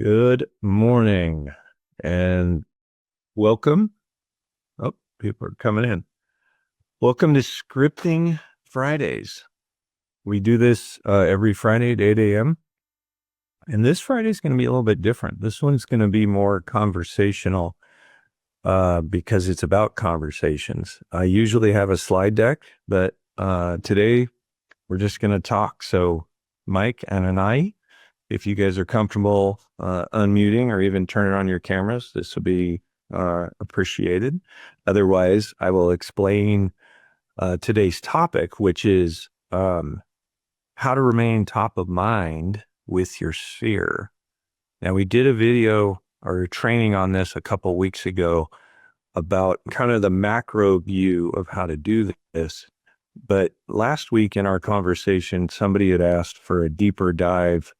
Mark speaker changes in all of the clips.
Speaker 1: Good morning and welcome. Oh, people are coming in. Welcome to Scripting Fridays. We do this every Friday at 8 a.m. And this Friday is going to be a little bit different. This one's going to be more conversational because it's about conversations. I usually have a slide deck, but today we're just going to talk. So Mike and I, if you guys are comfortable unmuting or even turning on your cameras, this will be appreciated. Otherwise, I will explain today's topic, which is how to remain top of mind with your sphere. Now, we did a video or training on this a couple weeks ago about kind of the macro view of how to do this. But last week in our conversation, somebody had asked for a deeper dive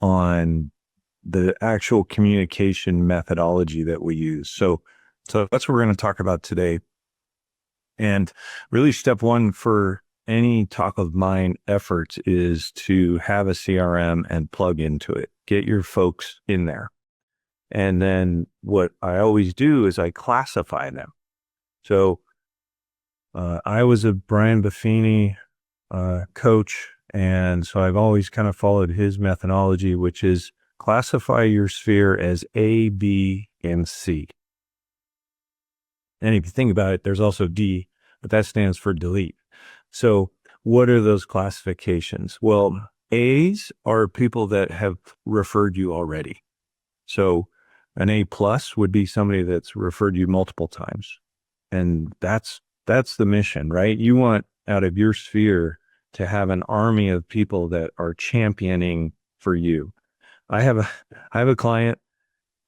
Speaker 1: on the actual communication methodology that we use. So that's what we're going to talk about today. And really step one for any top of mind efforts is to have a CRM and plug into it. Get your folks in there. And then what I always do is I classify them. So I was a Brian Buffini coach. And so I've always kind of followed his methodology, which is classify your sphere as A, B, and C. And if you think about it, there's also D, but that stands for delete. So what are those classifications? Well, A's are people that have referred you already. So an A plus would be somebody that's referred you multiple times. And that's the mission, right? You want out of your sphere to have an army of people that are championing for you. I have a client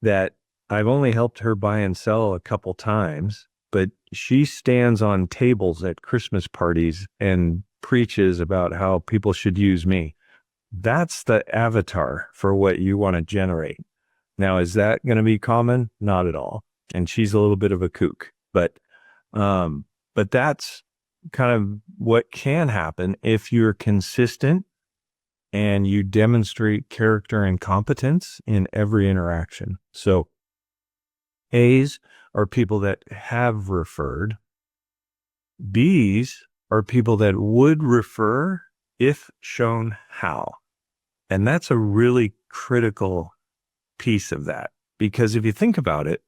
Speaker 1: that I've only helped her buy and sell a couple times, but she stands on tables at Christmas parties and preaches about how people should use me. That's the avatar for what you want to generate. Now, is that going to be common? Not at all. And she's a little bit of a kook, but that's kind of what can happen if you're consistent and you demonstrate character and competence in every interaction. So A's are people that have referred. B's are people that would refer if shown how. And that's a really critical piece of that, because if you think about it,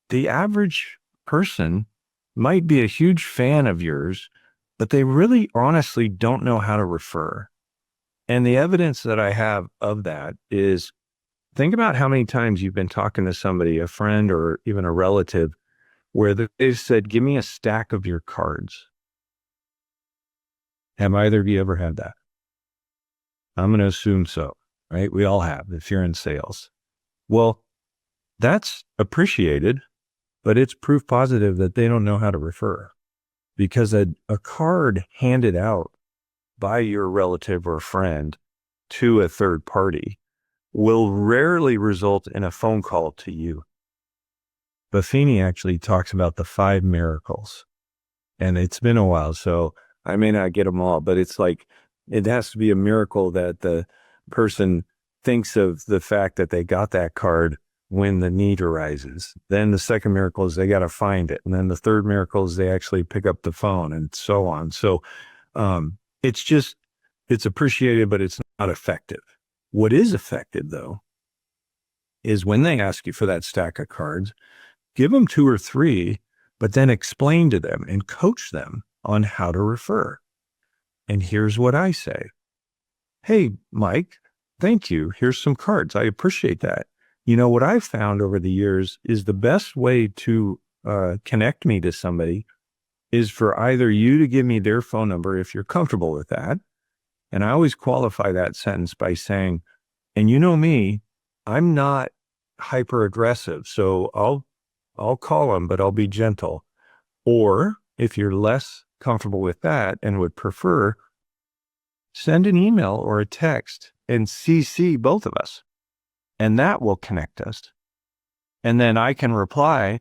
Speaker 1: the average person might be a huge fan of yours, but they really honestly don't know how to refer. And the evidence that I have of that is, think about how many times you've been talking to somebody, a friend or even a relative, where they've said, give me a stack of your cards. Have either of you ever had that? I'm going to assume so, right? We all have, if you're in sales. Well, that's appreciated, but it's proof positive that they don't know how to refer, because a card handed out by your relative or friend to a third party will rarely result in a phone call to you. Buffini actually talks about the 5 miracles, and it's been a while, so I may not get them all, but it's like, it has to be a miracle that the person thinks of the fact that they got that card when the need arises. Then the second miracle is they got to find it. And then the third miracle is they actually pick up the phone, and so on. So it's appreciated, but it's not effective. What is effective, though, is when they ask you for that stack of cards, give them 2 or 3, but then explain to them and coach them on how to refer. And here's what I say. Hey, Mike, thank you. Here's some cards. I appreciate that. You know, what I've found over the years is the best way to connect me to somebody is for either you to give me their phone number if you're comfortable with that. And I always qualify that sentence by saying, and you know me, I'm not hyper aggressive, so I'll call them, but I'll be gentle. Or if you're less comfortable with that and would prefer, send an email or a text and CC both of us, and that will connect us. And then I can reply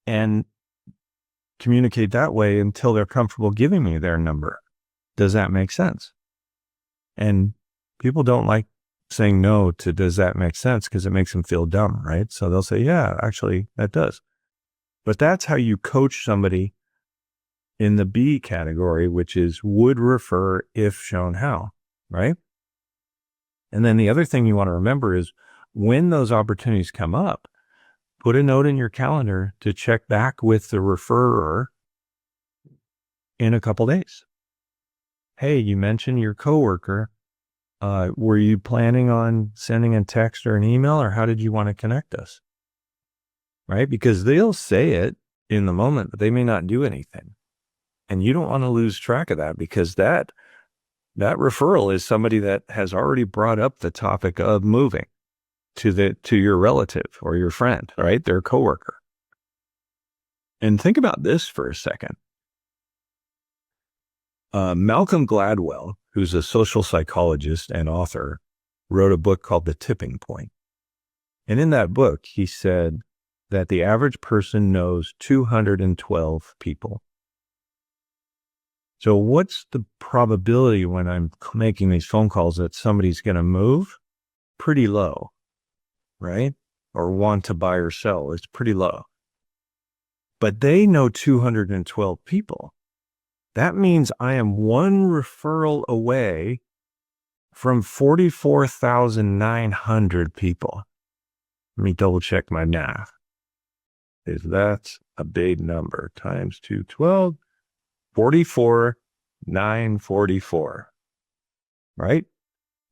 Speaker 1: and communicate that way until they're comfortable giving me their number. Does that make sense? And people don't like saying no to, does that make sense? Because it makes them feel dumb, right? So they'll say, yeah, actually that does. But that's how you coach somebody in the B category, which is would refer if shown how, right? And then the other thing you want to remember is when those opportunities come up, put a note in your calendar to check back with the referrer in a couple days. Hey, you mentioned your coworker. Were you planning on sending a text or an email, or how did you want to connect us? Right? Because they'll say it in the moment, but they may not do anything. And you don't want to lose track of that, because that referral is somebody that has already brought up the topic of moving to your relative or your friend, right? Their coworker. And think about this for a second. Malcolm Gladwell, who's a social psychologist and author, wrote a book called The Tipping Point. And in that book, he said that the average person knows 212 people. So what's the probability when I'm making these phone calls that somebody's going to move? Pretty low, right? Or want to buy or sell. It's pretty low. But they know 212 people. That means I am one referral away from 44,900 people. Let me double check my math. That's a big number. Times 212, 44,944. Right?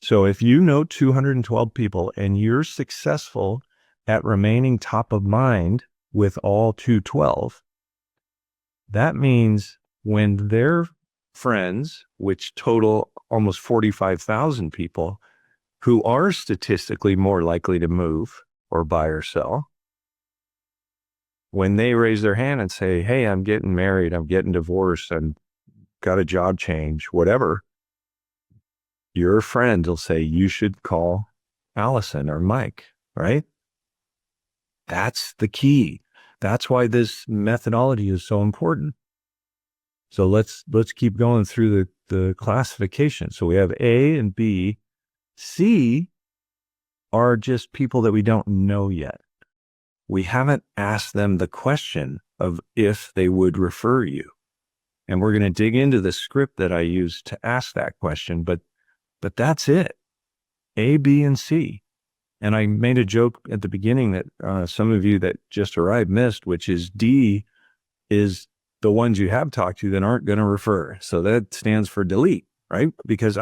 Speaker 1: So if you know 212 people and you're successful at remaining top of mind with all 212, that means when their friends, which total almost 45,000 people, who are statistically more likely to move or buy or sell, when they raise their hand and say, hey, I'm getting married, I'm getting divorced, I've got a job change, whatever, your friend will say, you should call Allison or Mike, right? That's the key. That's why this methodology is so important. So let's keep going through the classification. So we have A and B. C are just people that we don't know yet. We haven't asked them the question of if they would refer you. And we're going to dig into the script that I use to ask that question, but that's it. A, B, and C. And I made a joke at the beginning that some of you that just arrived missed, which is D is the ones you have talked to that aren't going to refer. So that stands for delete, right? Because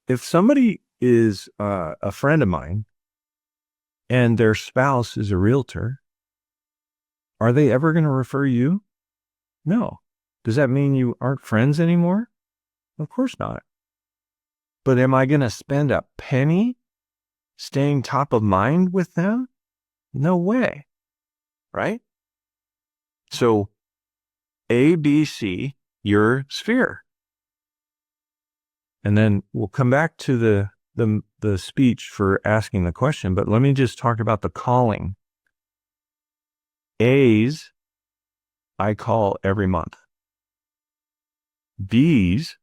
Speaker 1: if somebody is a friend of mine and their spouse is a realtor, are they ever going to refer you? No. Does that mean you aren't friends anymore? Of course not. But am I going to spend a penny staying top of mind with them? No way. Right? So A, B, C, your sphere. And then we'll come back to the speech for asking the question, but let me just talk about the calling. A's, I call every month. B's,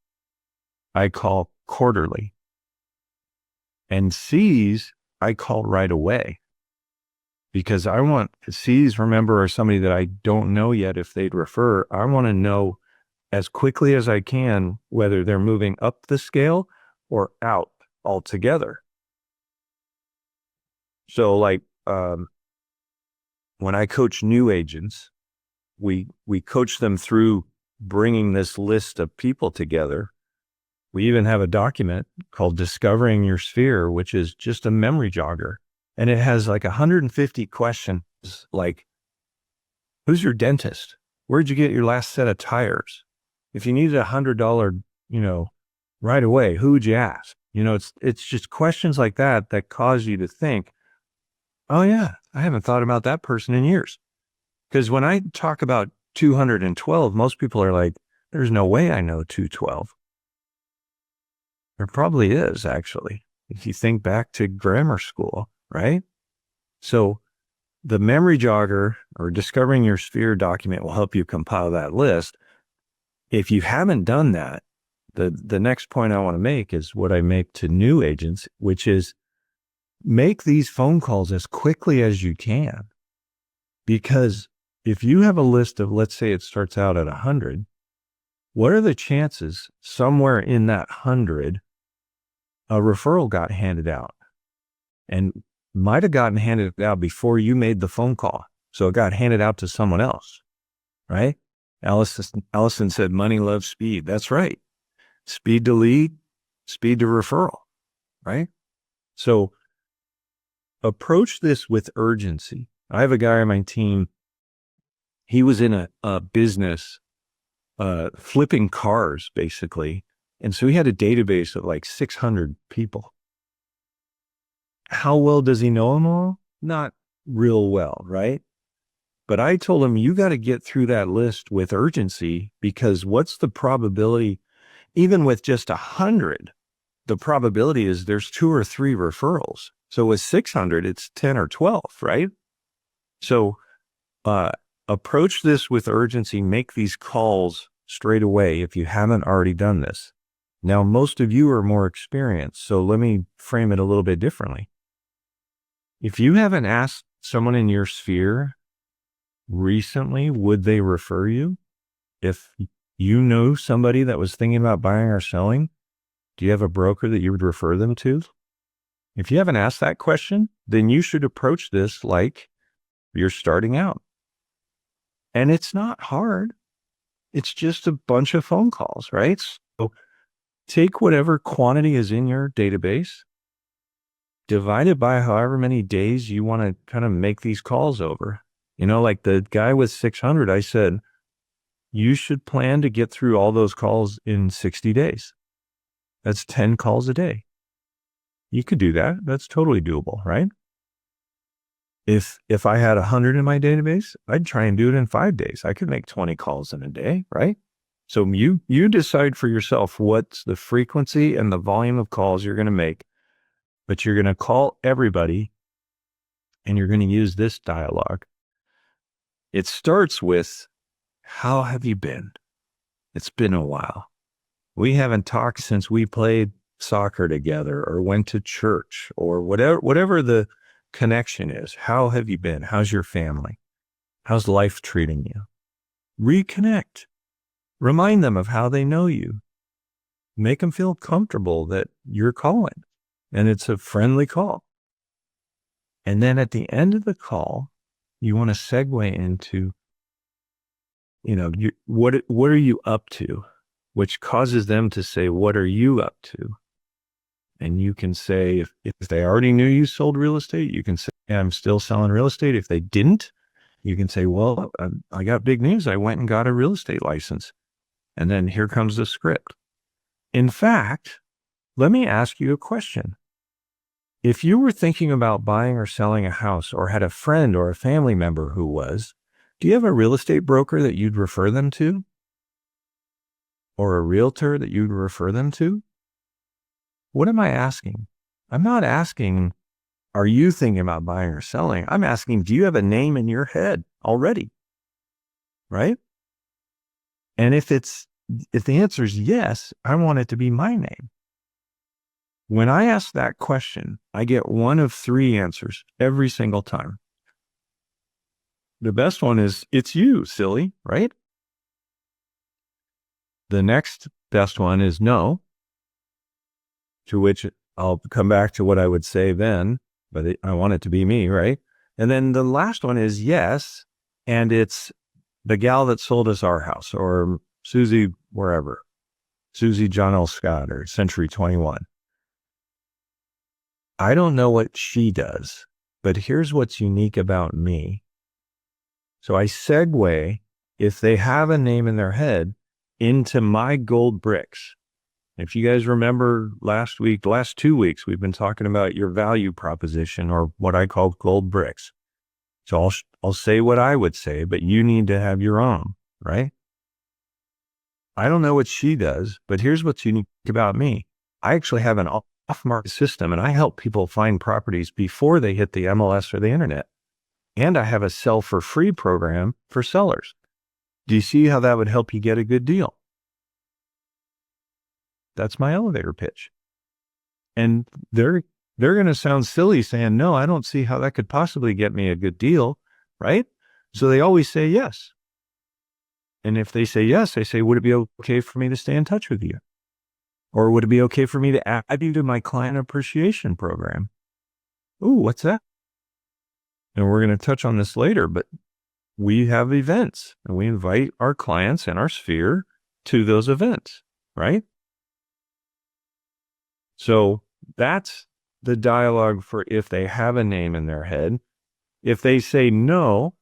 Speaker 1: I call quarterly. And C's, I call right away. Because I want C's, remember, are somebody that I don't know yet if they'd refer. I want to know as quickly as I can whether they're moving up the scale or out altogether. So like when I coach new agents, we coach them through bringing this list of people together. We even have a document called Discovering Your Sphere, which is just a memory jogger. And it has like 150 questions like, who's your dentist? Where'd you get your last set of tires? If you needed $100, right away, who would you ask? It's just questions like that cause you to think, oh yeah, I haven't thought about that person in years. Because when I talk about 212, most people are like, there's no way I know 212. There probably is, actually, if you think back to grammar school, right? So the memory jogger or Discovering Your Sphere document will help you compile that list. If you haven't done that, The next point I want to make is what I make to new agents, which is make these phone calls as quickly as you can. Because if you have a list of, let's say it starts out at 100, what are the chances somewhere in that 100, a referral got handed out and might have gotten handed out before you made the phone call? So it got handed out to someone else, right? Allison said, money loves speed. That's right. Speed to lead, speed to referral, right? So approach this with urgency. I have a guy on my team. He was in a business flipping cars, basically. And so he had a database of like 600 people. How well does he know them all? Not real well, right? But I told him, you got to get through that list with urgency, because what's the probability, even with just 100, the probability is there's 2 or 3 referrals. So with 600, it's 10 or 12, right? So approach this with urgency, make these calls straight away if you haven't already done this. Now, most of you are more experienced, so let me frame it a little bit differently. If you haven't asked someone in your sphere recently, would they refer you? If you know somebody that was thinking about buying or selling, do you have a broker that you would refer them to? If you haven't asked that question, then you should approach this like you're starting out. And it's not hard. It's just a bunch of phone calls, right? So take whatever quantity is in your database, divide it by however many days you want to kind of make these calls over. You know, like the guy with 600, I said, you should plan to get through all those calls in 60 days. That's 10 calls a day. You could do that. That's totally doable, right? If I had 100 in my database, I'd try and do it in 5 days. I could make 20 calls in a day, right? So you decide for yourself what's the frequency and the volume of calls you're going to make, but you're going to call everybody and you're going to use this dialogue. It starts with, how have you been? It's been a while. We haven't talked since we played soccer together or went to church or whatever the connection is. How have you been? How's your family? How's life treating you? Reconnect. Remind them of how they know you. Make them feel comfortable that you're calling and it's a friendly call. And then at the end of the call, you want to segue into, what are you up to? Which causes them to say, what are you up to? And you can say, if they already knew you sold real estate, you can say, I'm still selling real estate. If they didn't, you can say, well, I got big news. I went and got a real estate license. And then here comes the script. In fact, let me ask you a question. If you were thinking about buying or selling a house or had a friend or a family member who was, do you have a real estate broker that you'd refer them to? Or a realtor that you'd refer them to? What am I asking? I'm not asking, are you thinking about buying or selling? I'm asking, do you have a name in your head already? Right? And if the answer is yes, I want it to be my name. When I ask that question, I get one of 3 answers every single time. The best one is, it's you, silly, right? The next best one is no, to which I'll come back to what I would say then, but I want it to be me, right? And then the last one is yes, and it's the gal that sold us our house, or Susie, wherever, Susie John L. Scott or Century 21. I don't know what she does, but here's what's unique about me. So I segue, if they have a name in their head, into my gold bricks. If you guys remember last 2 weeks, we've been talking about your value proposition, or what I call gold bricks. So I'll say what I would say, but you need to have your own, right? I don't know what she does, but here's what's unique about me. I actually have an off-market system, and I help people find properties before they hit the MLS or the internet. And I have a sell for free program for sellers. Do you see how that would help you get a good deal? That's my elevator pitch. And they're going to sound silly saying, no, I don't see how that could possibly get me a good deal, right? So they always say yes. And if they say yes, I say, would it be okay for me to stay in touch with you? Or would it be okay for me to add you to my client appreciation program? Ooh, what's that? And we're going to touch on this later, but we have events and we invite our clients in our sphere to those events, right? So that's the dialogue for if they have a name in their head. If they say no,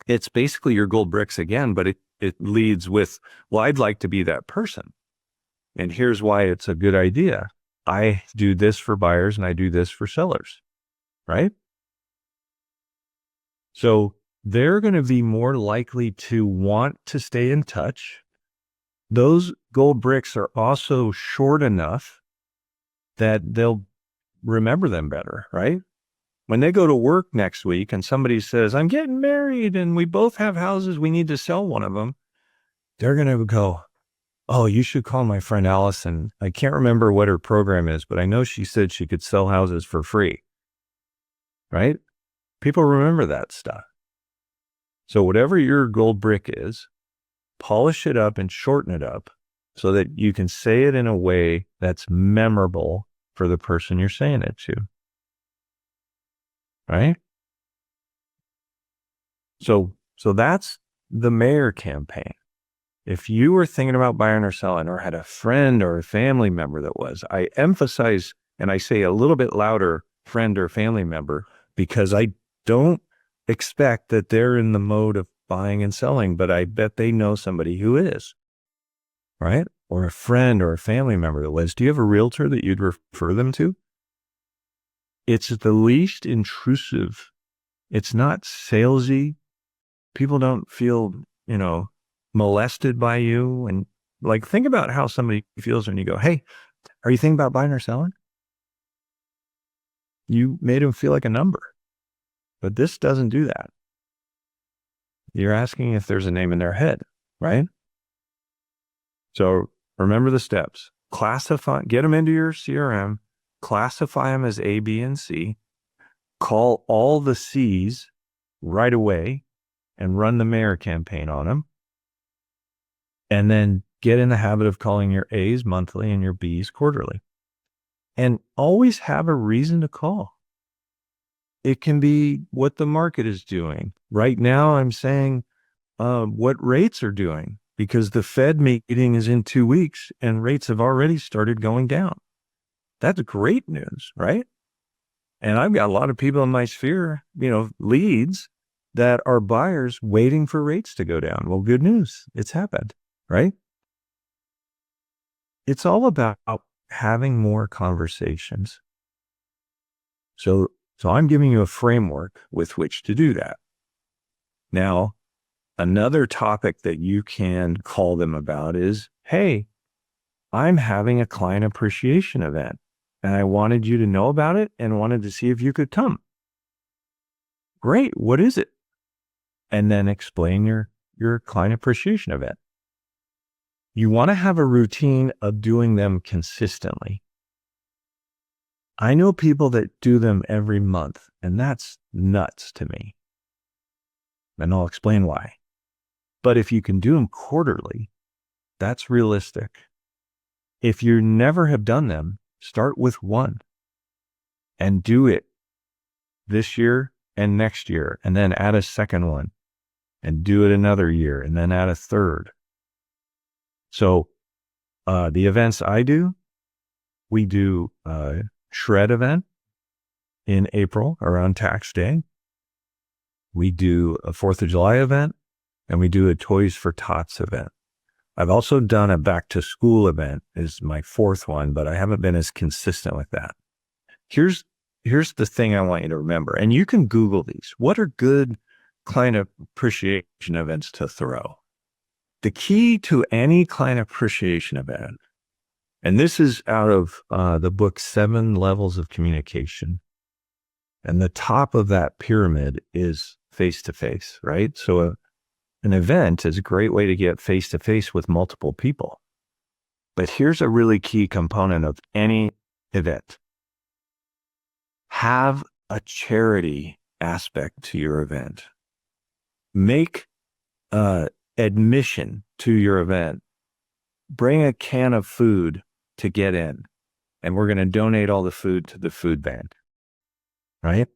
Speaker 1: it's basically your gold bricks again, but it leads with, well, I'd like to be that person. And here's why it's a good idea. I do this for buyers and I do this for sellers, right? So they're going to be more likely to want to stay in touch. Those gold bricks are also short enough that they'll remember them better, right? When they go to work next week and somebody says, I'm getting married and we both have houses, we need to sell one of them, they're going to go, oh, you should call my friend Allison. I can't remember what her program is, but I know she said she could sell houses for free, right? People remember that stuff. So whatever your gold brick is, polish it up and shorten it up so that you can say it in a way that's memorable for the person you're saying it to. Right? So that's the mayor campaign. If you were thinking about buying or selling or had a friend or a family member that was, I emphasize and I say a little bit louder friend or family member because I don't expect that they're in the mode of buying and selling, but I bet they know somebody who is, right? Or a friend or a family member that was. Do you have a realtor that you'd refer them to? It's the least intrusive. It's not salesy. People don't feel, molested by you. And like, think about how somebody feels when you go, hey, are you thinking about buying or selling? You made them feel like a number, but this doesn't do that. You're asking if there's a name in their head, right? So remember the steps. Get them into your CRM, classify them as A, B, and C, call all the C's right away and run the mayor campaign on them. And then get in the habit of calling your A's monthly and your B's quarterly. And always have a reason to call. It can be what the market is doing. Right now, I'm saying what rates are doing because the Fed meeting is in 2 weeks and rates have already started going down. That's great news, right? And I've got a lot of people in my sphere, leads that are buyers waiting for rates to go down. Well, good news. It's happened, right? It's all about having more conversations. So I'm giving you a framework with which to do that. Now, another topic that you can call them about is, hey, I'm having a client appreciation event and I wanted you to know about it and wanted to see if you could come. Great. What is it? And then explain your client appreciation event. You want to have a routine of doing them consistently. I know people that do them every month, and that's nuts to me. And I'll explain why. But if you can do them quarterly, that's realistic. If you never have done them, start with one and do it this year and next year, and then add a second one and do it another year and then add a third. So the events I do, we do a shred event in April around tax day. We do a 4th of July event and we do a Toys for Tots event. I've also done a back to school event is my 4th one, but I haven't been as consistent with that. Here's the thing I want you to remember, and you can Google these. What are good client appreciation events to throw? The key to any client appreciation event, and this is out of the book, 7 Levels of Communication. And the top of that pyramid is face-to-face, right? So an event is a great way to get face-to-face with multiple people. But here's a really key component of any event. Have a charity aspect to your event. Make admission to your event. Bring a can of food to get in, and we're going to donate all the food to the food bank, right?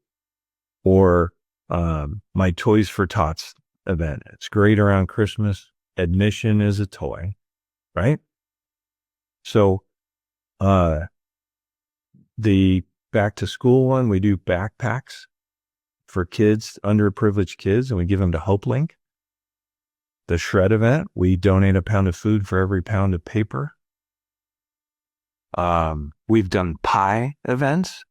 Speaker 1: Or my Toys for Tots event. It's great around Christmas. Admission is a toy, right? So the back to school one, we do backpacks for kids, underprivileged kids, and we give them to HopeLink. The Shred event, we donate a pound of food for every pound of paper. We've done pie events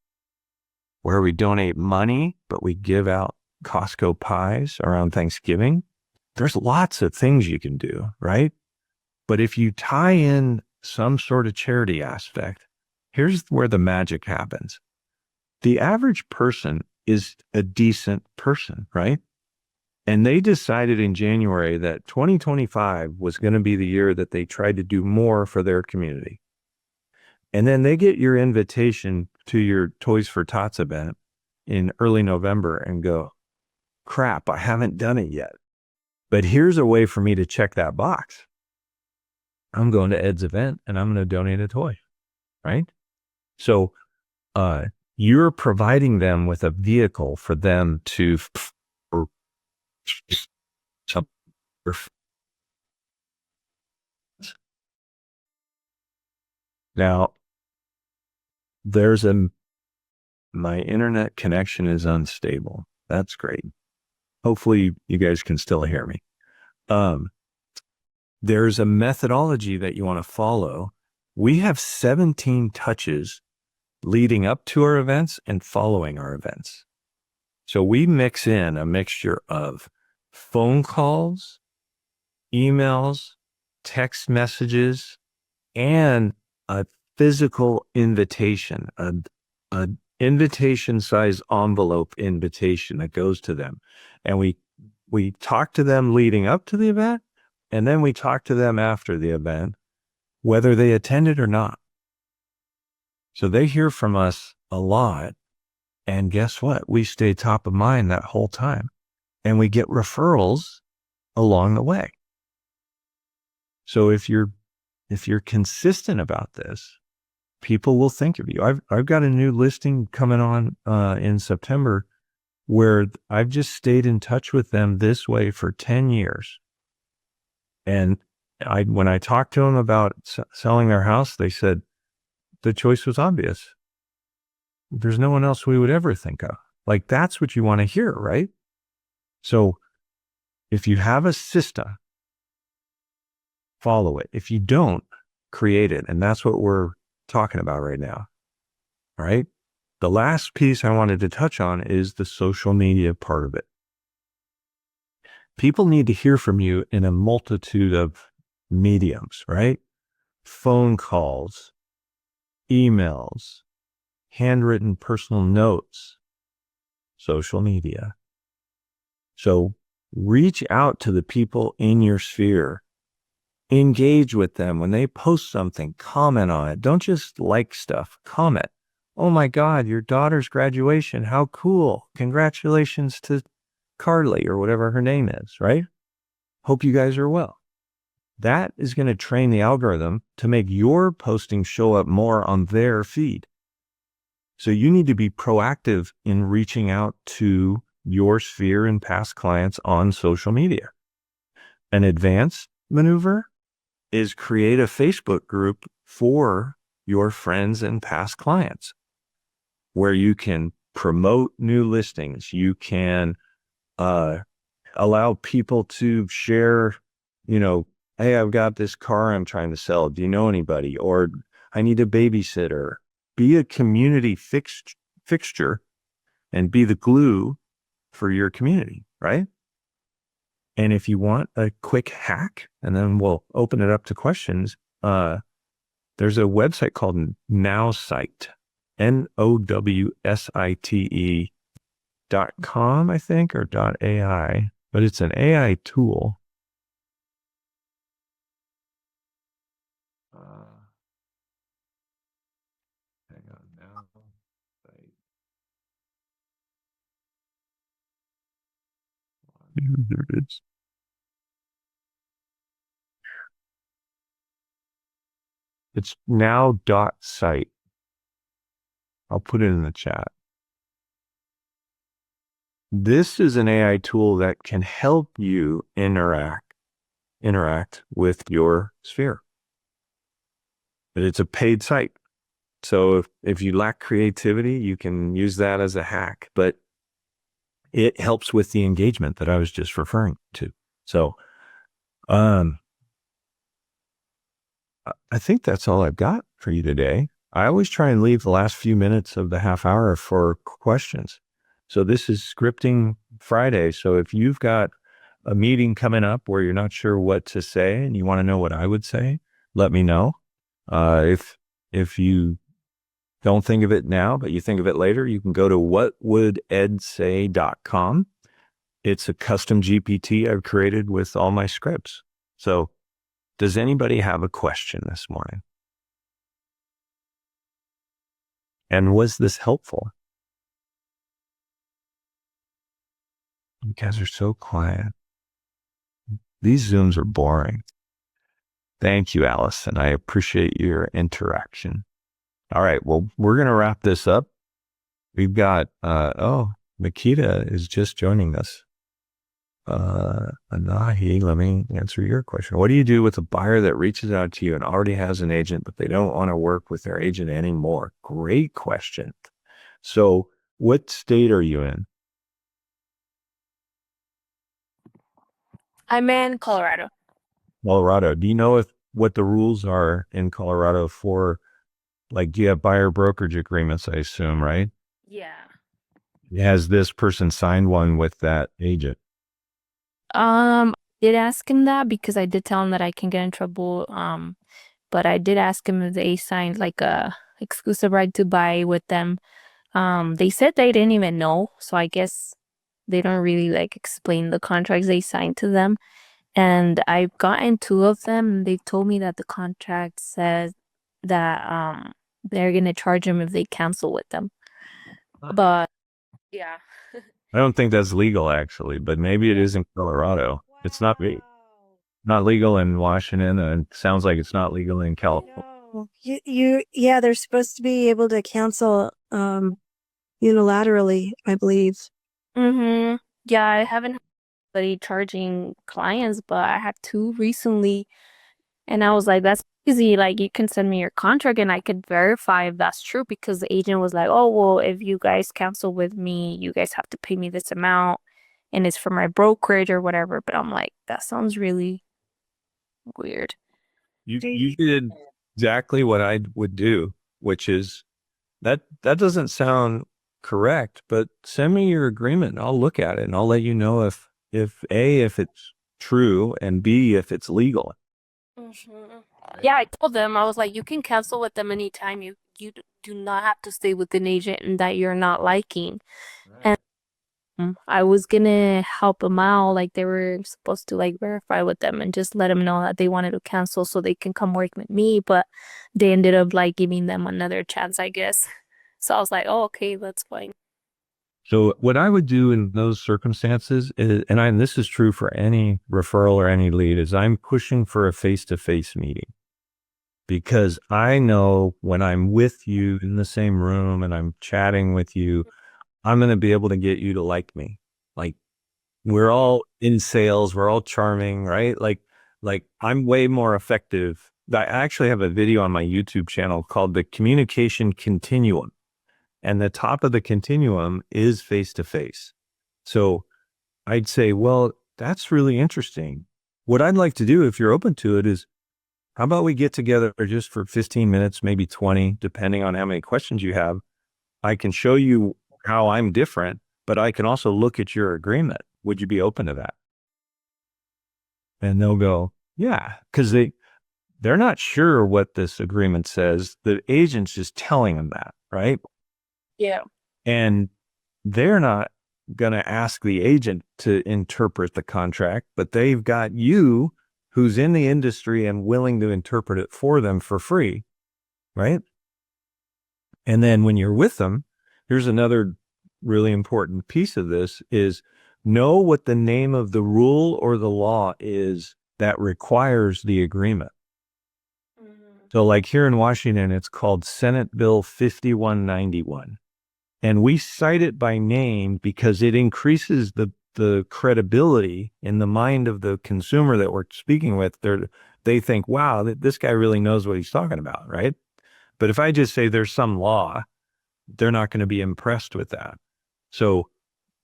Speaker 1: where we donate money, but we give out Costco pies around Thanksgiving. There's lots of things you can do, right? But if you tie in some sort of charity aspect, here's where the magic happens. The average person is a decent person, right? And they decided in January that 2025 was going to be the year that they tried to do more for their community. And then they get your invitation to your Toys for Tots event in early November and go, crap, I haven't done it yet. But here's a way for me to check that box. I'm going to Ed's event and I'm going to donate a toy, right? So you're providing them with a vehicle for them to now my internet connection is unstable. That's great. Hopefully you guys can still hear me. There's a methodology that you want to follow. We have 17 touches leading up to our events and following our events. So we mix in a mixture of phone calls, emails, text messages, and a physical invitation, an invitation size envelope invitation that goes to them. And we talk to them leading up to the event, and then we talk to them after the event, whether they attended or not. So they hear from us a lot. And guess what? We stay top of mind that whole time. And we get referrals along the way. So if you're consistent about this, people will think of you. I've got a new listing coming on in September where I've just stayed in touch with them this way for 10 years. And when I talked to them about selling their house, they said the choice was obvious. There's no one else we would ever think of. Like, that's what you want to hear, right? So if you have a system, follow it. If you don't, create it. And that's what we're talking about right now. All right. The last piece I wanted to touch on is the social media part of it. People need to hear from you in a multitude of mediums, right? Phone calls, emails, handwritten personal notes, social media. So reach out to the people in your sphere. Engage with them. When they post something, comment on it. Don't just like stuff, comment. Oh my God, your daughter's graduation. How cool. Congratulations to Carly or whatever her name is, right? Hope you guys are well. That is going to train the algorithm to make your posting show up more on their feed. So you need to be proactive in reaching out to your sphere and past clients on social media. An advanced maneuver is create a Facebook group for your friends and past clients where you can promote new listings. You can allow people to share, hey, I've got this car I'm trying to sell. Do you know anybody? Or I need a babysitter. Be a community fixture and be the glue for your community, right? And if you want a quick hack, and then we'll open it up to questions, there's a website called Nowsite, NOWSITE.com, I think, or .ai, but it's an AI tool. There it is. It's now.site. I'll put it in the chat. This is an AI tool that can help you interact with your sphere. But it's a paid site. So if you lack creativity, you can use that as a hack, but it helps with the engagement that I was just referring to. So I think that's all I've got for you today. I always try and leave the last few minutes of the half hour for questions. So this is Scripting Friday. So if you've got a meeting coming up where you're not sure what to say and you want to know what I would say, let me know. If you don't think of it now, but you think of it later, you can go to whatwouldEdsay.com. It's a custom GPT I've created with all my scripts. So does anybody have a question this morning? And was this helpful? You guys are so quiet. These Zooms are boring. Thank you, Allison. I appreciate your interaction. All right. Well, we're going to wrap this up. We've got, Makita is just joining us. Anahi, let me answer your question. What do you do with a buyer that reaches out to you and already has an agent, but they don't want to work with their agent anymore? Great question. So what state are you in?
Speaker 2: I'm in Colorado.
Speaker 1: Colorado. Do you know what the rules are in Colorado for, like, do you have buyer brokerage agreements, I assume, right?
Speaker 2: Yeah.
Speaker 1: Has this person signed one with that agent?
Speaker 2: I did ask him that because I did tell him that I can get in trouble. But I did ask him if they signed like a exclusive right to buy with them. They said they didn't even know, so I guess they don't really like explain the contracts they signed to them. And I've gotten two of them, and they've told me that the contract says that they're gonna charge them if they cancel with them. But yeah.
Speaker 1: I don't think that's legal, actually, but maybe it is in Colorado. It's not legal in Washington, and it sounds like it's not legal in California.
Speaker 3: Yeah, they're supposed to be able to cancel unilaterally, I believe.
Speaker 2: Mm-hmm. Yeah, I haven't had anybody charging clients, but I had two recently, and I was like, that's easy. Like, you can send me your contract and I could verify if that's true, because the agent was like, oh, well, if you guys cancel with me, you guys have to pay me this amount, and it's for my brokerage or whatever. But I'm like, that sounds really weird.
Speaker 1: You did exactly what I would do, which is that doesn't sound correct, but send me your agreement and I'll look at it and I'll let you know if A, if it's true, and B, if it's legal.
Speaker 2: Mm-hmm. Yeah, I told them, I was like, you can cancel with them anytime. You do not have to stay with an agent that you're not liking. And I was gonna help them out, like they were supposed to like verify with them and just let them know that they wanted to cancel so they can come work with me, but they ended up like giving them another chance, I guess. So I was like, oh, okay, that's fine.
Speaker 1: So what I would do in those circumstances is, and this is true for any referral or any lead, is I'm pushing for a face-to-face meeting, because I know when I'm with you in the same room and I'm chatting with you, I'm going to be able to get you to like me. Like, we're all in sales, we're all charming, right? Like I'm way more effective. I actually have a video on my YouTube channel called The Communication Continuum. And the top of the continuum is face-to-face. So I'd say, well, that's really interesting. What I'd like to do, if you're open to it, is how about we get together just for 15 minutes, maybe 20, depending on how many questions you have. I can show you how I'm different, but I can also look at your agreement. Would you be open to that? And they'll go, yeah, because they're not sure what this agreement says. The agent's just telling them that, right?
Speaker 2: Yeah.
Speaker 1: And they're not going to ask the agent to interpret the contract, but they've got you who's in the industry and willing to interpret it for them for free, right? And then when you're with them, here's another really important piece of this is know what the name of the rule or the law is that requires the agreement. So like here in Washington, it's called Senate Bill 5191. And we cite it by name because it increases the credibility in the mind of the consumer that we're speaking with. They think, wow, this guy really knows what he's talking about, right? But if I just say there's some law, they're not going to be impressed with that. So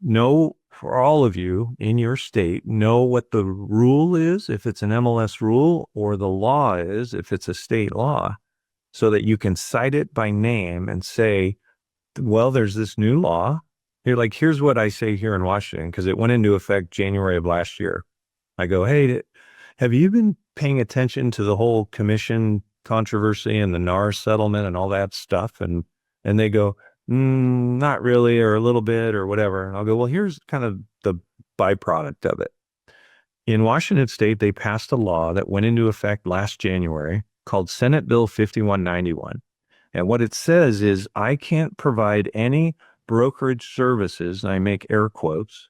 Speaker 1: know, for all of you in your state, know what the rule is, if it's an MLS rule, or the law is, if it's a state law, so that you can cite it by name and say, well, there's this new law. Here's what I say here in Washington, because it went into effect January of last year. I go, hey, have you been paying attention to the whole commission controversy and the NAR settlement and all that stuff? And they go, not really, or a little bit, or whatever. And I'll go, well, here's kind of the byproduct of it. In Washington State, they passed a law that went into effect last January called Senate Bill 5191. And what it says is I can't provide any brokerage services, and I make air quotes,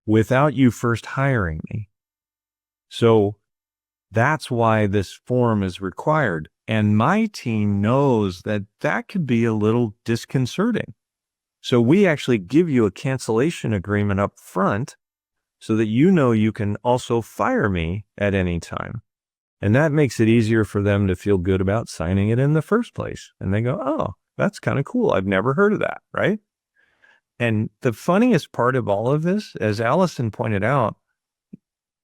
Speaker 1: without you first hiring me. So that's why this form is required. And my team knows that that could be a little disconcerting. So we actually give you a cancellation agreement up front so that you know you can also fire me at any time. And that makes it easier for them to feel good about signing it in the first place. And they go, oh, that's kind of cool. I've never heard of that, right? And the funniest part of all of this, as Allison pointed out,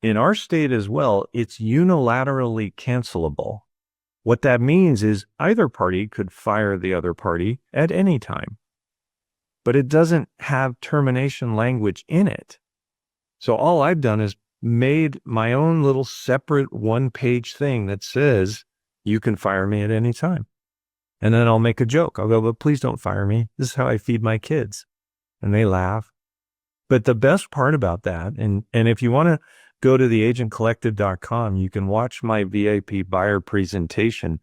Speaker 1: in our state as well, it's unilaterally cancelable. What that means is either party could fire the other party at any time, but it doesn't have termination language in it. So all I've done is made my own little separate one-page thing that says you can fire me at any time. And then I'll make a joke. I'll go, but please don't fire me. This is how I feed my kids. And they laugh. But the best part about that, and if you want to go to theagentcollective.com, you can watch my VIP buyer presentation.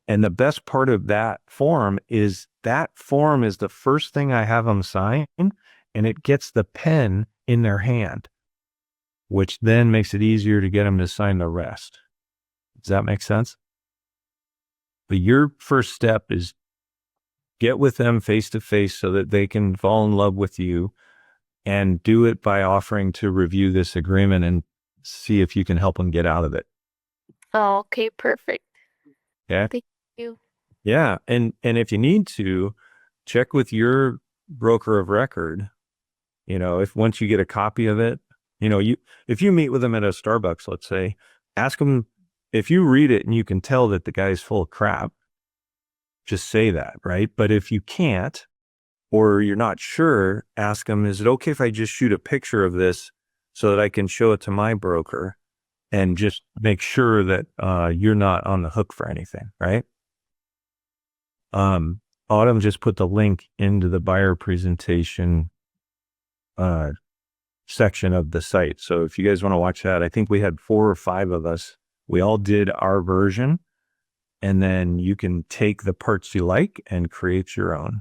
Speaker 1: And the best part of that form is the first thing I have them sign, and it gets the pen in their hand, which then makes it easier to get them to sign the rest. Does that make sense? But your first step is get with them face to face so that they can fall in love with you, and do it by offering to review this agreement and see if you can help them get out of it.
Speaker 2: Oh, okay, perfect.
Speaker 1: Yeah.
Speaker 2: Thank you.
Speaker 1: Yeah. And if you need to, check with your broker of record, if once you get a copy of it, if you meet with them at a Starbucks, let's say, ask them if you read it and you can tell that the guy's full of crap, just say that, right? But if you can't, or you're not sure, ask them, is it okay if I just shoot a picture of this so that I can show it to my broker and just make sure that you're not on the hook for anything, right? Autumn just put the link into the buyer presentation section of the site. So if you guys want to watch that, I think we had 4 or 5 of us. We all did our version, and then you can take the parts you like and create your own.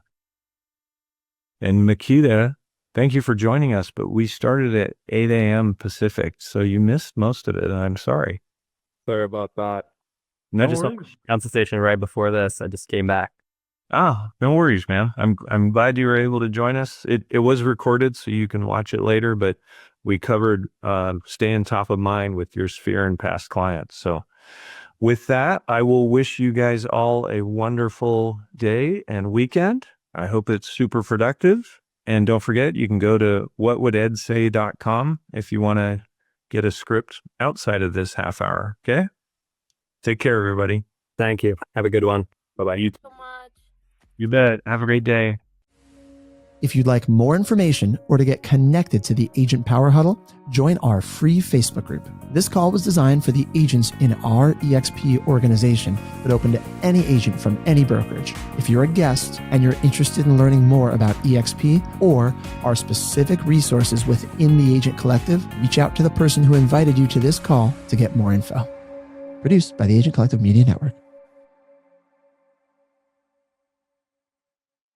Speaker 1: And Makita, thank you for joining us, but we started at 8 a.m. Pacific, so you missed most of it, and I'm sorry.
Speaker 4: Sorry about that.
Speaker 1: No
Speaker 4: I just went to the station right before this. I just came back.
Speaker 1: No worries, man. I'm glad you were able to join us. It was recorded, so you can watch it later, but we covered staying top of mind with your sphere and past clients. So with that, I will wish you guys all a wonderful day and weekend. I hope it's super productive. And don't forget, you can go to whatwouldEdsay.com if you want to get a script outside of this half hour. Okay? Take care, everybody.
Speaker 4: Thank you. Have a good one. Bye-bye.
Speaker 1: You
Speaker 2: So much.
Speaker 1: You bet. Have a great day.
Speaker 5: If you'd like more information or to get connected to the Agent Power Huddle, join our free Facebook group. This call was designed for the agents in our EXP organization, but open to any agent from any brokerage. If you're a guest and you're interested in learning more about EXP or our specific resources within the Agent Collective, reach out to the person who invited you to this call to get more info. Produced by the Agent Collective Media Network.